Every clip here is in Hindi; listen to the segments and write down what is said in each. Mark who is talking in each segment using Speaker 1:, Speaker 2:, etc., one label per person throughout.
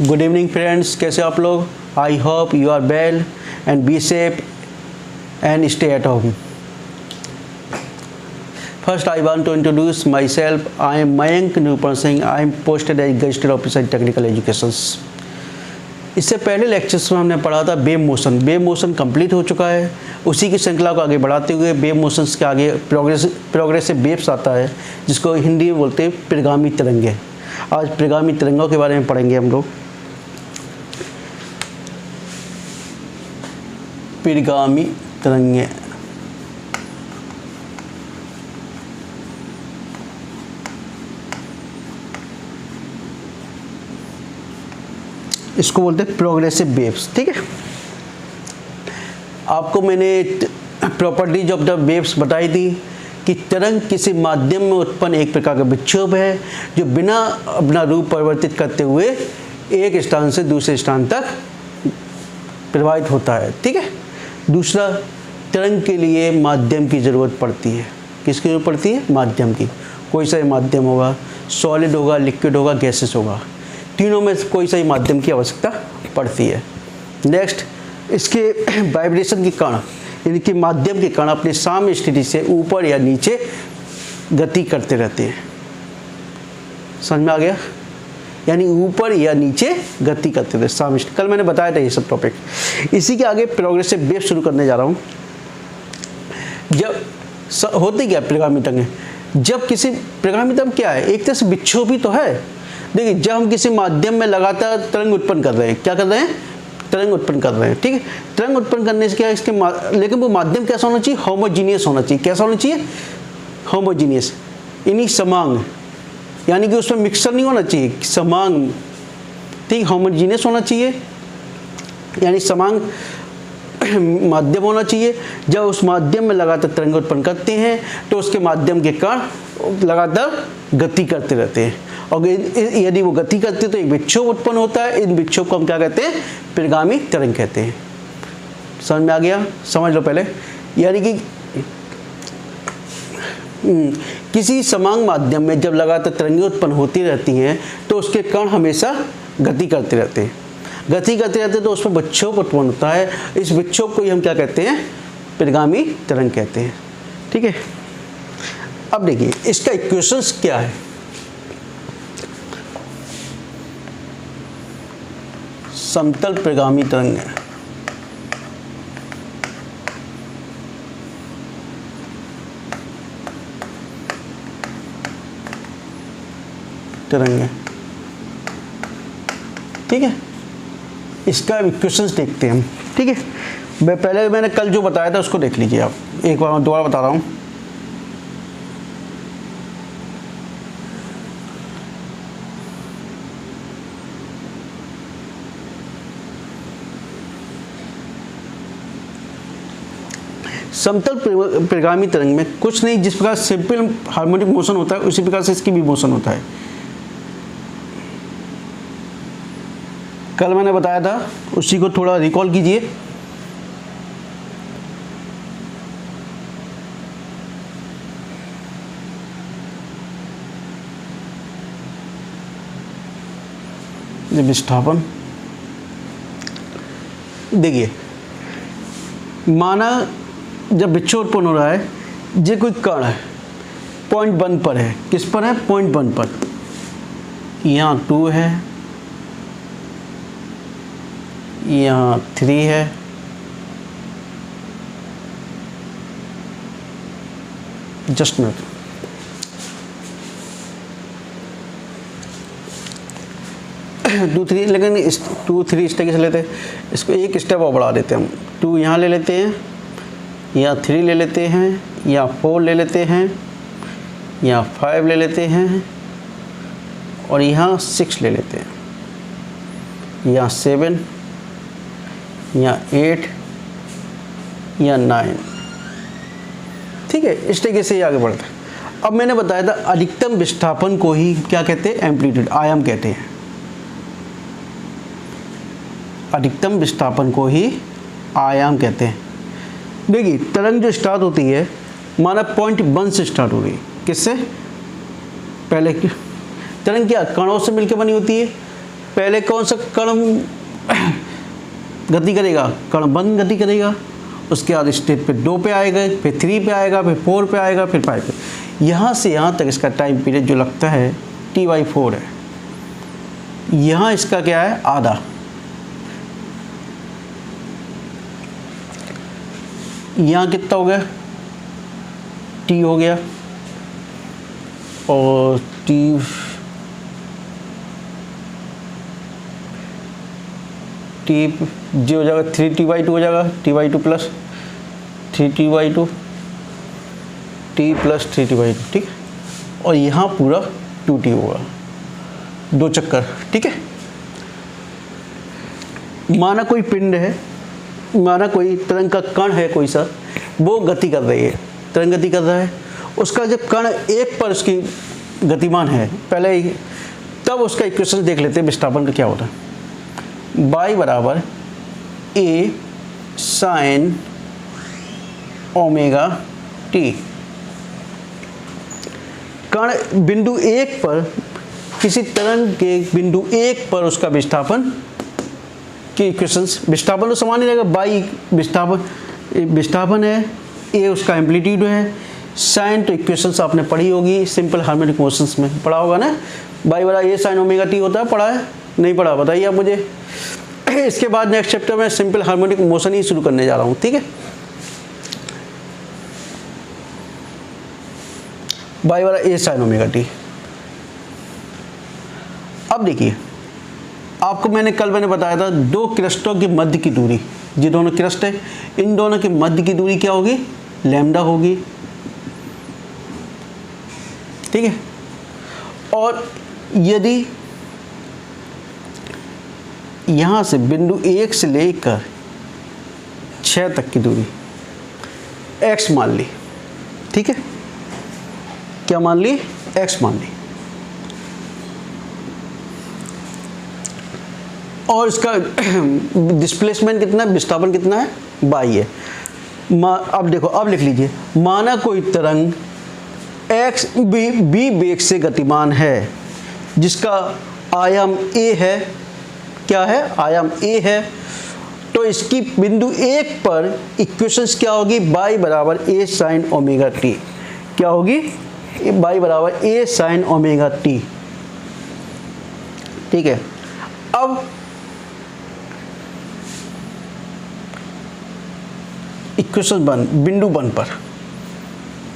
Speaker 1: गुड इवनिंग फ्रेंड्स, कैसे आप लोग? I hope you are well and be safe and stay at home. First, I want to introduce myself. I am Mayank Nirupam Singh. I am posted as Gazetted Officer in Technical Education. इससे पहले लेक्चर्स में हमने पढ़ा था wave motion. Wave motion complete हो चुका है. उसी की श्रृंखला को आगे बढ़ाते हुए वेव मोशंस के आगे प्रोग्रेसिव वेव्स आता है, जिसको हिंदी में बोलते हैं परिगामी तरंगे. आज परिगामी तरंगों के बारे में पढ़ेंगे हम लोग. परिगामी तरंगे इसको बोलते हैं प्रोग्रेसिव वेव्स. ठीक है, आपको मैंने प्रॉपर्टीज ऑफ द वेव्स बताई थी कि तरंग किसी माध्यम में उत्पन्न एक प्रकार का विक्षोभ है जो बिना अपना रूप परिवर्तित करते हुए एक स्थान से दूसरे स्थान तक प्रवाहित होता है. ठीक है. दूसरा, तरंग के लिए माध्यम की ज़रूरत पड़ती है. किसकी ज़रूरत पड़ती है? माध्यम की. कोई सा माध्यम होगा, सॉलिड होगा, लिक्विड होगा, गैसेस होगा. तीनों में कोई सा माध्यम की आवश्यकता पड़ती है. नेक्स्ट, इसके वाइब्रेशन के कण यानी कि माध्यम के कण अपने साम्य स्थिति से ऊपर या नीचे गति करते रहते हैं. समझ में आ गया? यानी ऊपर या नीचे गति करते रहते साम्य स्थिति. कल मैंने बताया था ये सब टॉपिक. इसी के आगे प्रोग्रेसिव वेव शुरू करने जा रहा हूँ. जब होती क्या परिगामी तरंग? जब किसी परिगामी तरंग क्या है? एक तरह से विक्षोभ ही तो है. देखिए, जब हम किसी माध्यम में लगातार तरंग उत्पन्न कर रहे हैं, क्या कर रहे हैं? तरंग उत्पन्न कर रहे हैं. ठीक है. तरंग उत्पन्न करने से क्या है? लेकिन वो माध्यम कैसा होना चाहिए? होमोजीनियस होना चाहिए. कैसा होना चाहिए? होमोजीनियस यानी समांग, यानी कि उसमें मिक्सर नहीं होना चाहिए, समांग. ठीक, होमोजीनियस होना चाहिए यानी समांग माध्यम होना चाहिए. जब उस माध्यम में लगातार तरंग उत्पन्न करते हैं तो उसके माध्यम के कण लगातार गति करते रहते हैं, और यदि वो गति करते तो एक विक्षोभ उत्पन्न होता है. इन विक्षोभ को हम क्या कहते हैं? परिगामी तरंग कहते हैं. समझ में आ गया? समझ लो पहले. यानी कि किसी समांग माध्यम में जब लगातार तरंगें उत्पन्न होती रहती हैं तो उसके कण हमेशा गति करते रहते हैं. गति करते रहते तो उसमें विक्षोभ उत्पन्न होता है. इस विक्षोभ को ही हम क्या कहते हैं? परिगामी तरंग कहते हैं. ठीक है. अब देखिए, इसका इक्वेशंस क्या है? समतल परिगामी तरंग है. तरंग है. ठीक है. इसका इक्वेशंस देखते हैं हम. ठीक है. मैंने कल जो बताया था उसको देख लीजिए आप. एक बार मैं दोबारा बता रहा हूँ. समतल परिगामी तरंग में कुछ नहीं, जिस प्रकार सिंपल हार्मोनिक मोशन होता है उसी प्रकार से इसकी भी मोशन होता है. कल मैंने बताया था, उसी को थोड़ा रिकॉल कीजिए. विस्थापन देखिए, माना जब विक्षोभ उत्पन्न हो रहा है, ये कोई कण है, पॉइंट 1 पर है. किस पर है? पॉइंट 1 पर. यहाँ 2 है, यहाँ 3 है, जस्ट मिनट. टू थ्री, लेकिन 2 3 इस तरीके से लेते हैं. इसको एक स्टेप और बढ़ा देते हैं हम. 2 यहाँ ले लेते हैं, यहाँ 3 ले लेते हैं, यहाँ 4 ले लेते हैं, यहाँ 5 ले लेते हैं, और यहाँ 6 ले लेते हैं, यहाँ 7, यहाँ 8, यहाँ 9. ठीक है. इस तरीके से ये आगे बढ़ता है. अब मैंने बताया था अधिकतम विस्थापन को ही क्या कहते हैं? एम्पलीट्यूड, आयाम कहते हैं. अधिकतम विस्थापन को ही आयाम कहते हैं. देखिए, तरंग जो स्टार्ट होती है, माना पॉइंट 1 से स्टार्ट हो रही है. किससे? पहले तरंग क्या कणों से मिलकर बनी होती है? पहले कौन सा कण गति करेगा? कण 1 गति करेगा, उसके बाद स्टेट पे 2 पे आएगा, फिर 3 पे आएगा, फिर 4 पे आएगा, फिर 5 पे। यहाँ से यहाँ तक इसका टाइम पीरियड जो लगता है T/4 है। यहाँ इसका क्या है? आधा। यहाँ कितना हो गया? T हो गया, और T जी हो जाएगा 3T/2 हो जाएगा, T/2 plus 3T/2 T plus 3T/2, ठीक। और यहाँ पूरा 2T होगा, 2 चक्कर, ठीक है। माना कोई पिंड है, माना कोई तरंग का कण है कोई सा, वो गति कर रही है, तरंग गति कर रहा है, उसका जब कण 1 पर उसकी गतिमान है पहले ही, तब उसका इक्वेशन देख लेते हैं विस्थापन का क्या होता है। y बराबर a sin ओमेगा t। कण बिंदु 1 पर, किसी तरंग के बिंदु 1 पर उसका विस्थापन के इक्वेशंस, विस्थापन तो समान ही रहेगा, बाई विस्थापन है, a उसका एम्पलीट्यूड है, साइन तो इक्वेशंस आपने पढ़ी होगी सिंपल हार्मोनिक मोशंस में, पढ़ा होगा ना। बाई बराबर a sin ओमेगा t होता है, पढ़ा है? नहीं पढ़ा? बताइए आप मुझे। इसके बाद नेक्स्ट चैप्टर में सिंपल हार्मोनिक मोशन ही शुरू करने जा रहा हूँ, ठीक है। बाई बराबर a sin ओमेगा t। अब देखिए, आपको मैंने बताया था 2 क्रिस्टों के मध्य की दूरी, ये दोनों क्रिस्ट है, इन दोनों के मध्य की दूरी क्या होगी? लैम्डा होगी, ठीक है। और यदि यहाँ से बिंदु 1 से लेकर 6 तक की दूरी x मान ली, ठीक है, क्या मान ली? x मान ली, और इसका डिस्प्लेसमेंट कितना है? विस्थापन कितना है? y है। अब देखो, अब लिख लीजिए, माना कोई तरंग x b वेग से गतिमान है, जिसका आयाम a है, क्या है? आयाम a है, तो इसकी बिंदु 1 पर इक्वेशंस क्या होगी? y बराबर a sin ओमेगा t। क्या होगी? y बराबर a sin ओमेगा t, ठीक है। अब इक्वेशन 1 बिंदु 1 पर,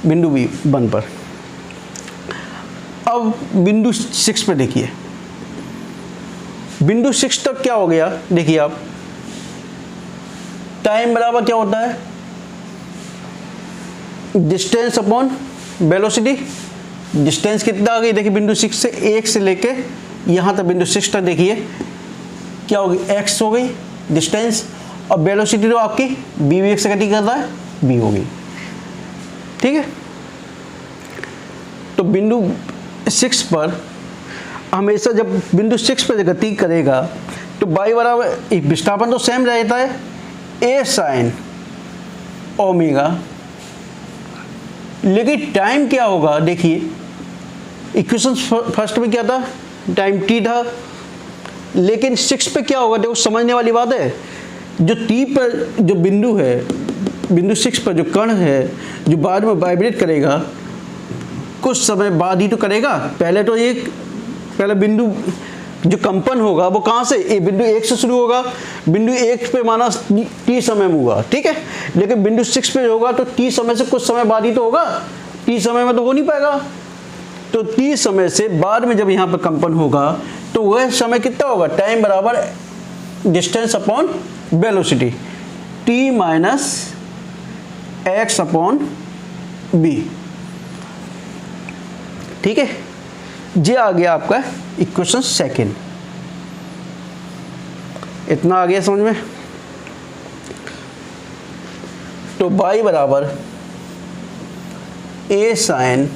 Speaker 1: बिंदु 1 पर। अब बिंदु 6 पे देखिए, बिंदु 6 तक क्या हो गया? देखिए आप, टाइम बराबर क्या होता है? Distance upon velocity. डिस्टेंस कितना आ गई? देखिए बिंदु 6 से 1 से लेके यहाँ तक बिंदु 6 तक देखिए क्या होगी? x हो गई डिस्टेंस, और वेलोसिटी तो आपकी b वेग से गति कर रहा है, b होगी, ठीक है। तो बिंदु 6 पर हमेशा जब बिंदु 6 पर गति करेगा तो y बराबर, विस्थापन तो सेम रहता है, a sin ओमेगा, लेकिन टाइम क्या होगा? देखिए इक्वेशन फर्स्ट में क्या था? टाइम t था, लेकिन 6 पे क्या होगा? देखो समझने वाली बात है, जो t पर जो बिंदु है, बिंदु 6 पर जो कण है, जो बाद में वाइब्रेट करेगा, कुछ समय बाद ही तो करेगा। पहले बिंदु जो कंपन होगा वो कहाँ से? बिंदु 1 से शुरू होगा, बिंदु 1 पे माना t समय में होगा, ठीक है, लेकिन बिंदु 6 पे होगा तो t समय से कुछ समय बाद ही तो होगा, t समय में तो हो नहीं पाएगा। तो t समय से बाद में जब यहाँ पर कंपन होगा तो वह समय कितना होगा? टाइम बराबर distance upon velocity, t minus x upon b, ठीक है। ये आ गया आपका इक्वेशन 2। इतना आ गया समझ में? तो y बराबर a sin,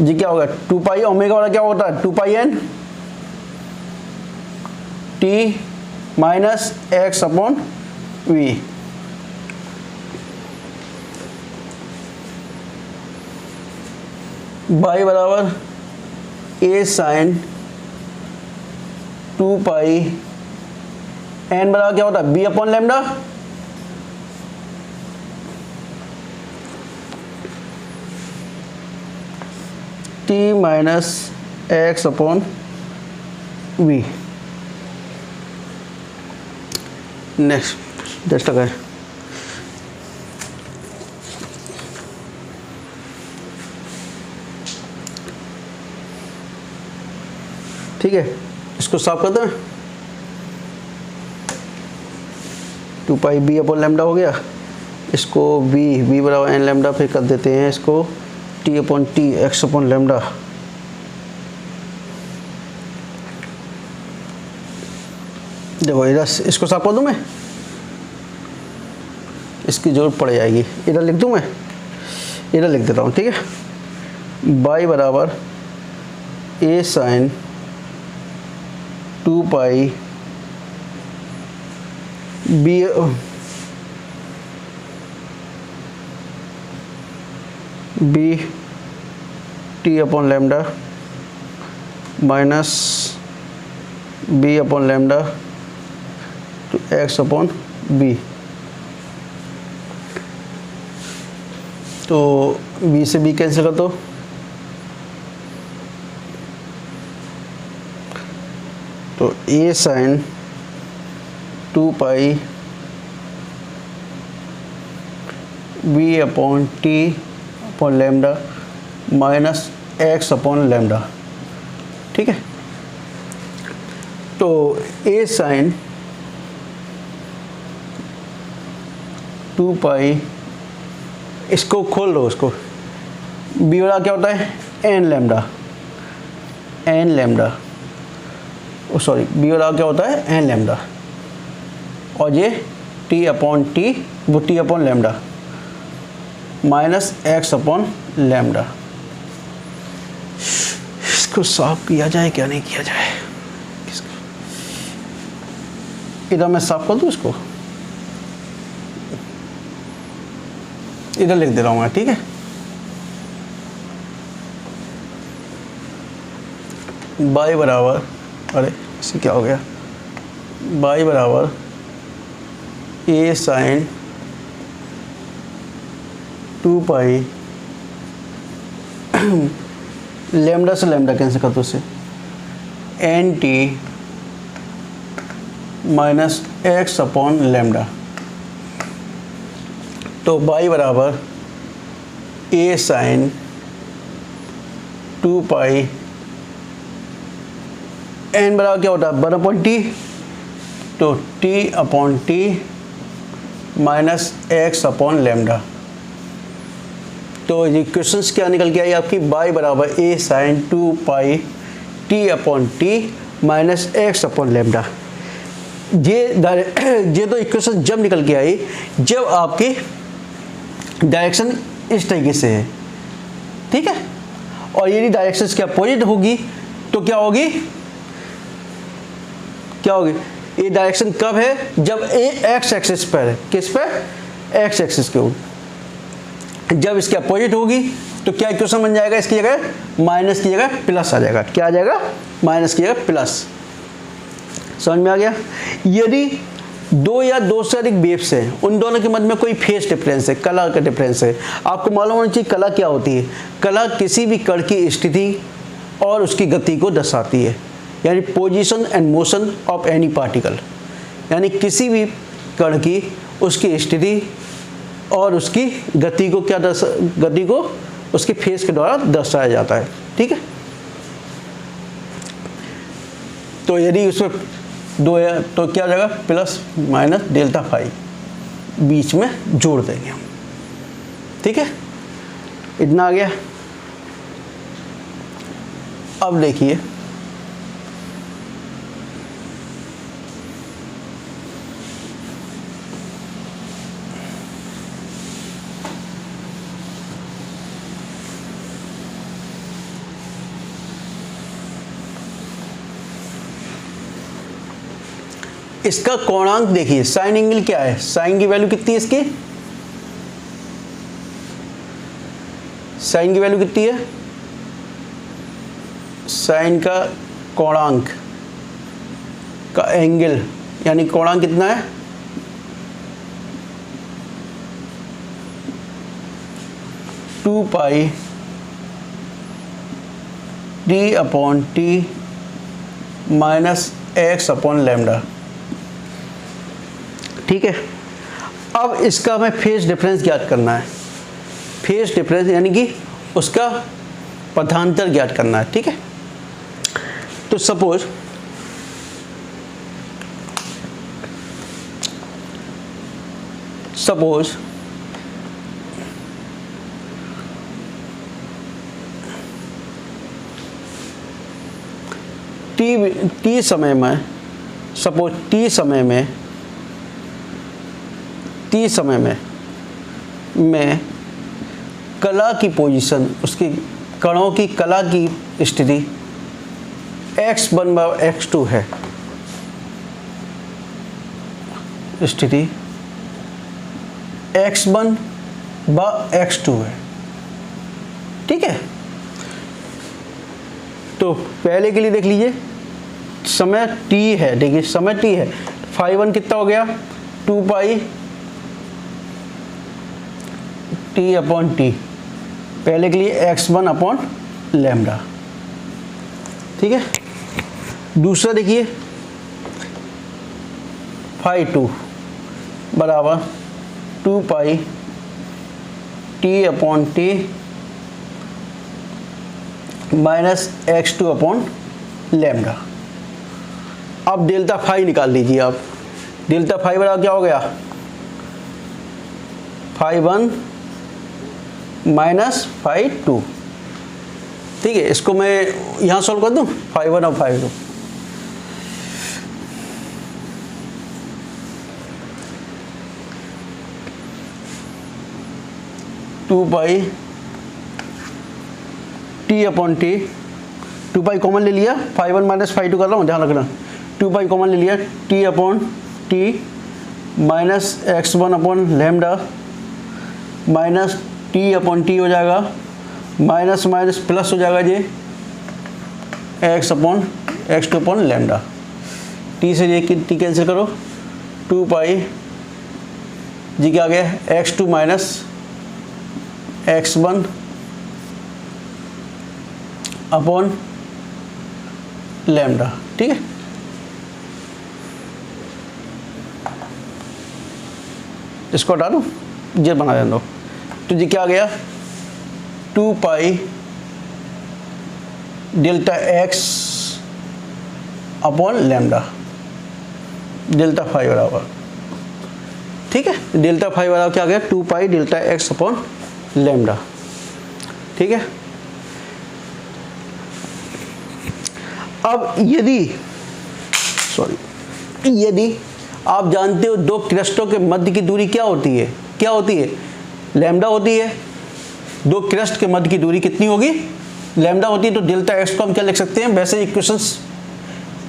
Speaker 1: जी क्या होगा? 2 पाई ओमेगा वाला क्या होता है? 2 पाई n t minus x upon v। y बराबर ए साइन 2 पाई एन बराबर क्या होता है B upon lambda, T minus X upon V. Next just लगा है, ठीक है। इसको सॉल्व कर दें, 2 पाई बी अपॉन लैम्डा हो गया, इसको बी बराबर एन लैम्डा फिर कर देते हैं इसको T upon T x upon lambda. देखो इधर इसको सॉल्व कर दूं मैं, इसकी जरूरत पड़ जाएगी, इधर लिख दूं मैं, इधर लिख देता हूँ, ठीक है। बाई बराबर A sine 2 pi B T upon lambda minus B upon lambda two X upon B. तो बी से बी कैंसिल कर दो, तो A sine 2 pi B upon T upon lambda minus X upon lambda, ठीक है। तो ए साइन 2 पाई, इसको खोल लो, उसको बी वाला क्या होता है N lambda, N lambda, sorry B वाला क्या होता है एन लैम्डा, और ये टी अपॉन टी वो T upon lambda minus X upon lambda. इसको सॉल्व किया जाए क्या नहीं किया जाए, इधर मैं सॉल्व कर दूँ इसको, इधर लिख दे रहा हूँ मैं, ठीक है। बाई बराबर, अरे इसे क्या हो गया, बाई बराबर ए साइन 2 पाई लैम्डा से लैम्डा कैंसिल कर दो उसे, N T minus X upon lambda. तो बाई बराबर ए साइन 2 पाई एन बराबर क्या होता है 1 अपॉन टी, तो T upon T minus X upon lambda. तो ये क्वेश्चंस क्या निकल के आई आपकी, बाई बराबर A sine 2 pi T upon T minus X upon lambda. ये तो इक्वेशन जब निकल के आई जब आपकी डायरेक्शन इस तरीके से है, ठीक है। और यदि डायरेक्शन की अपोजिट होगी तो क्या होगी, क्या होगी, ये डायरेक्शन कब है जब ए एक्स एक्सिस पर है, किस पर, एक्स एक्सिस के ऊपर। जब इसके अपोजिट होगी तो क्या इक्वेशन बन जाएगा, इसकी जगह माइनस की जगह प्लस आ जाएगा, क्या आ जाएगा माइनस की जगह प्लस। समझ में आ गया। यदि दो या दो से अधिक वेव्स हैं, उन दोनों के मध्य में कोई फेज डिफरेंस है, कला का डिफरेंस है। आपको मालूम होना चाहिए कला क्या होती है। कला किसी भी कण की स्थिति और उसकी गति को दर्शाती है, यानी position and motion of any particle, यानी किसी भी कण की उसकी स्थिति और उसकी गति को क्या गति को उसके फेज के द्वारा दर्शाया जाता है, ठीक है। तो यदि उसमें दो है तो क्या हो जाएगा, प्लस माइनस डेल्टा फाई बीच में जोड़ देंगे हम, ठीक है। इतना आ गया। अब देखिए इसका कोणांक देखिए, साइन एंगल क्या है, साइन की वैल्यू कितनी है इसकी, साइन की वैल्यू कितनी है साइन का कोणांक का एंगल, यानी कोणांक कितना है, 2 pi T upon T minus X upon lambda. ठीक है, अब इसका हमें फेज डिफरेंस ज्ञात करना है। फेज डिफरेंस यानी कि उसका पथांतर ज्ञात करना है। ठीक है, तो सपोज टी समय में, सपोज टी समय में मैं कला की पोजीशन, उसकी कणों की कला की स्थिति x1 बाय x2 है, स्थिति x1 बाय x2 है। ठीक है, तो पहले के लिए देख लीजिए, समय t है, देखिए समय t है, फाई 1 कितना हो गया, 2 पाई टी अपॉन टी, पहले के लिए x1 अपॉन लैम्डा। ठीक है, दूसरा देखिए फाई 2 बराबर 2 pi T upon T minus x2 upon lambda. अब डेल्टा फाई निकाल लीजिए आप। डेल्टा फाई बराबर क्या हो गया, फाई 1 माइनस फाई 2। ठीक है, इसको मैं यहाँ सॉल्व कर दूँ, फाई 1 और phi 2। Two pi T upon T, 2 pi common ले लिया, फाई 1 माइनस फाई 2 कर रहा हूँ, ध्यान रखना। 2 पाई कॉमन ले लिया, T upon T minus x1 upon lambda minus T upon T हो जाएगा, माइनस माइनस प्लस हो जाएगा जी, x upon x2 upon lambda. T से ये टी कैंसिल करो, 2 पाई जी क्या आ गया, x2 minus x1 upon lambda. ठीक है, इसको हटा दूँ, ये बना देना दो, तो जी क्या आ गया, 2 pi delta x upon lambda, delta phi बराबर। ठीक है, डेल्टा फाई बराबर क्या आ गया, 2 pi delta x upon lambda. ठीक है, अब यदि आप जानते हो दो क्रिस्टों के मध्य की दूरी क्या होती है, लैम्डा होती है। दो क्रिस्ट के मध्य की दूरी कितनी होगी, लैम्डा होती है। तो डेल्टा एक्स को हम क्या लिख सकते हैं, वैसे इक्वेशंस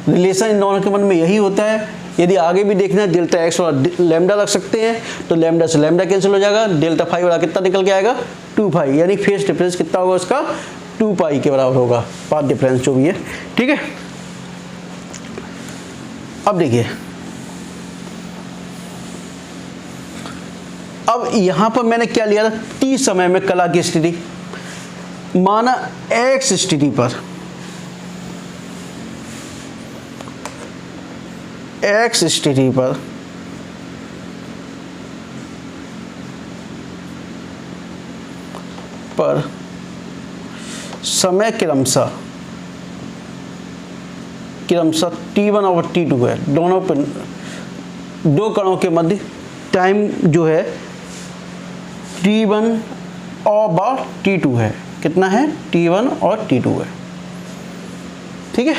Speaker 1: रिलेशन इन दोनों के मन में यही होता है। यदि आगे भी देखना है डेल्टा एक्स और लैम्डा रख सकते हैं, तो लैम्डा से लैम्डा कैंसिल हो जाएगा, डेल्टा फाई वाला कितना निकल के आएगा, 2 पाई, यानी फेज डिफरेंस कितना होगा उसका, 2 पाई के बराबर होगा, पाथ डिफरेंस जो भी है। ठीक है, अब देखिए, अब यहां पर मैंने क्या लिया था, टी समय में कला की स्थिति, माना एक्स स्थिति पर समय क्रमशः t1 और t2 है, दोनों पर दो कणों के मध्य टाइम जो है t1 और t2 है, कितना है, t1 और t2 है। ठीक है,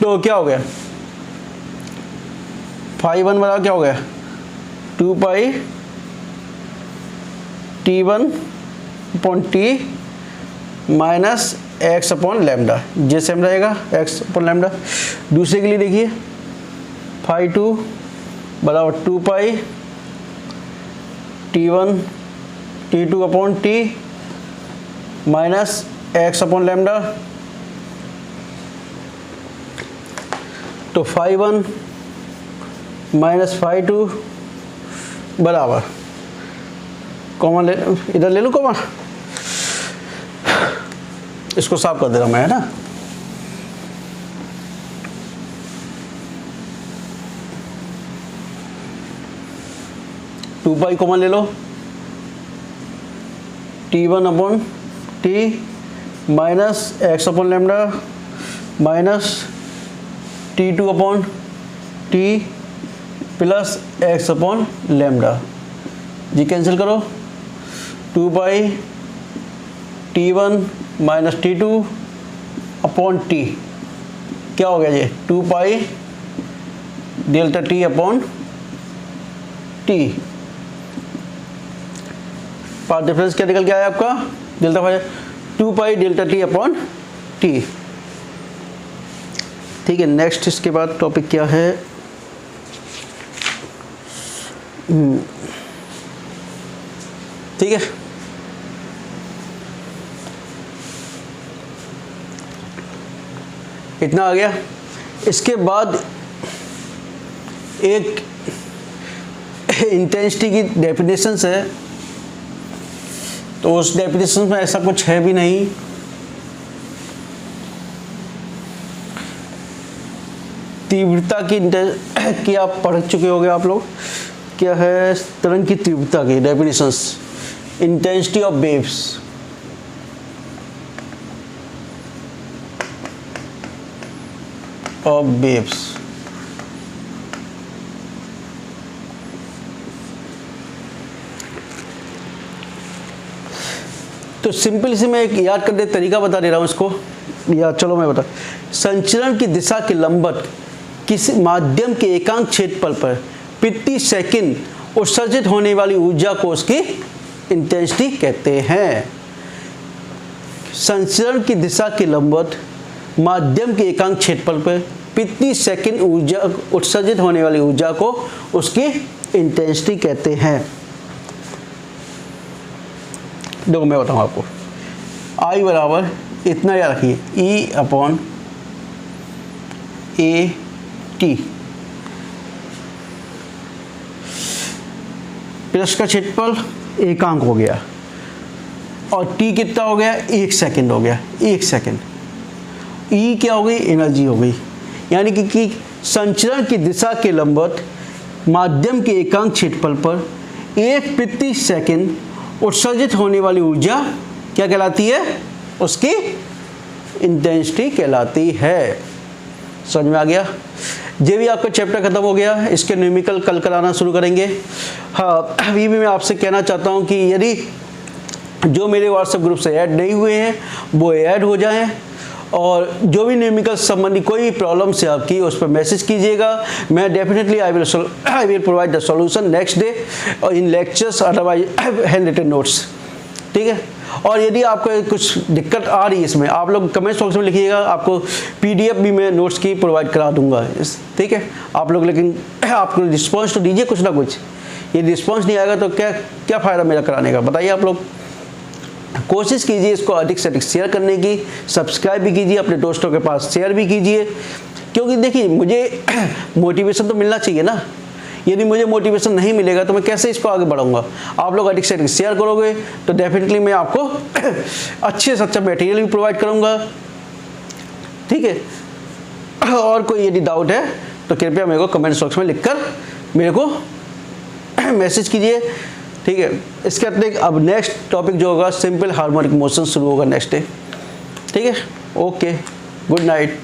Speaker 1: तो क्या हो गया, फाई 1 बराबर क्या हो गया, 2 pi t1 upon T minus X upon lambda, जे सेम रहेगा, एक्स अपॉन लैम्डा। दूसरे के लिए देखिए, फाई 2 बराबर 2 pi t1 t2 upon T minus X upon lambda तो फाई 1 माइनस फाई 2 बराबर, कॉमन ले, इधर ले लूँ कॉमन, इसको साफ कर दे रहा मैं, है ना। टू पाई कॉमन ले लो, T1 upon T minus X upon lambda minus T2 upon T plus X upon lambda, जी कैंसिल करो, 2 pi T1 minus T2 upon T, क्या हो गया ये 2 pi delta T upon T, path difference क्या निकल के आया आपका, डेल्टा पाई 2 pi delta T upon T. ठीक है, नेक्स्ट इसके बाद टॉपिक क्या है, ठीक है, इतना आ गया। इसके बाद एक इंटेंसिटी की डेफिनेशंस है, तो उस डेफिनेशन में ऐसा कुछ है भी नहीं, तीव्रता की आप पढ़ चुके होंगे आप लोग, क्या है तरंग की तीव्रता की डेफिनेशंस, इंटेंसिटी ऑफ वेव्स, तो सिंपल सी मैं एक याद करने तरीका बता दे रहा हूँ इसको, या चलो मैं बता, संचरण की दिशा के लंबवत किसी माध्यम के एकांक क्षेत्रफल पर प्रति सेकंड उत्सर्जित होने वाली ऊर्जा को उसकी इंटेंसिटी कहते हैं। संचरण की दिशा के लंबवत माध्यम के एकांक क्षेत्रफल पर प्रति सेकंड ऊर्जा उत्सर्जित होने वाली ऊर्जा को उसकी इंटेंसिटी कहते हैं। देखो मैं बताऊँ आपको, I बराबर इतना याद रखिए, E upon A T, plus का क्षेत्रफल एकांक हो गया और T कितना हो गया, 1 सेकंड हो गया, 1 सेकंड, E क्या हो गई, एनर्जी हो गई, यानी कि संचरण की दिशा के लंबवत माध्यम के एकांक क्षेत्रफल पर 1 प्रति सेकंड उत्सर्जित होने वाली ऊर्जा क्या कहलाती है, उसकी इंटेंसिटी कहलाती है। समझ में आ गया। ये भी आपका चैप्टर खत्म हो गया, इसके न्यूमेरिकल कल कराना शुरू करेंगे। हाँ, अभी भी मैं आपसे कहना चाहता हूँ कि यदि जो मेरे व्हाट्सएप ग्रुप से ऐड नहीं हुए हैं वो ऐड हो जाएं, और जो भी न्यूमेरिकल संबंधी कोई भी प्रॉब्लम से आपकी उस पर मैसेज कीजिएगा, मैं definitely I will provide the solution next day और इन lectures, otherwise handwritten notes. ठीक है, और यदि आपको कुछ दिक्कत आ रही है इसमें, आप लोग कमेंट बॉक्स में लिखिएगा, आपको पीडीएफ भी मैं नोट्स की प्रोवाइड करा दूंगा। ठीक है, आप लोग लेकिन आपको रिस्पॉन्स तो दीजिए कुछ ना कुछ, ये रिस्पॉन्स नहीं आएगा तो क्या फ़ायदा मेरा कराने का, बताइए। आप लोग कोशिश कीजिए इसको अधिक से अधिक शेयर करने की, सब्सक्राइब भी कीजिए, अपने दोस्तों के पास शेयर भी कीजिए, क्योंकि देखिए मुझे मोटिवेशन तो मिलना चाहिए ना। यदि मुझे मोटिवेशन नहीं मिलेगा तो मैं कैसे इसको आगे बढ़ाऊंगा। आप लोग अधिक से अधिक शेयर करोगे तो डेफिनेटली मैं आपको अच्छे से अच्छा मटेरियल भी प्रोवाइड करूंगा। ठीक है, और कोई यदि डाउट है तो कृपया मेरे को कमेंट बॉक्स में लिखकर मेरे को मैसेज कीजिए। ठीक है, इसके बाद अब नेक्स्ट टॉपिक जो होगा सिंपल हार्मोनिक मोशन शुरू होगा नेक्स्ट डे। ठीक है, ओके, गुड नाइट।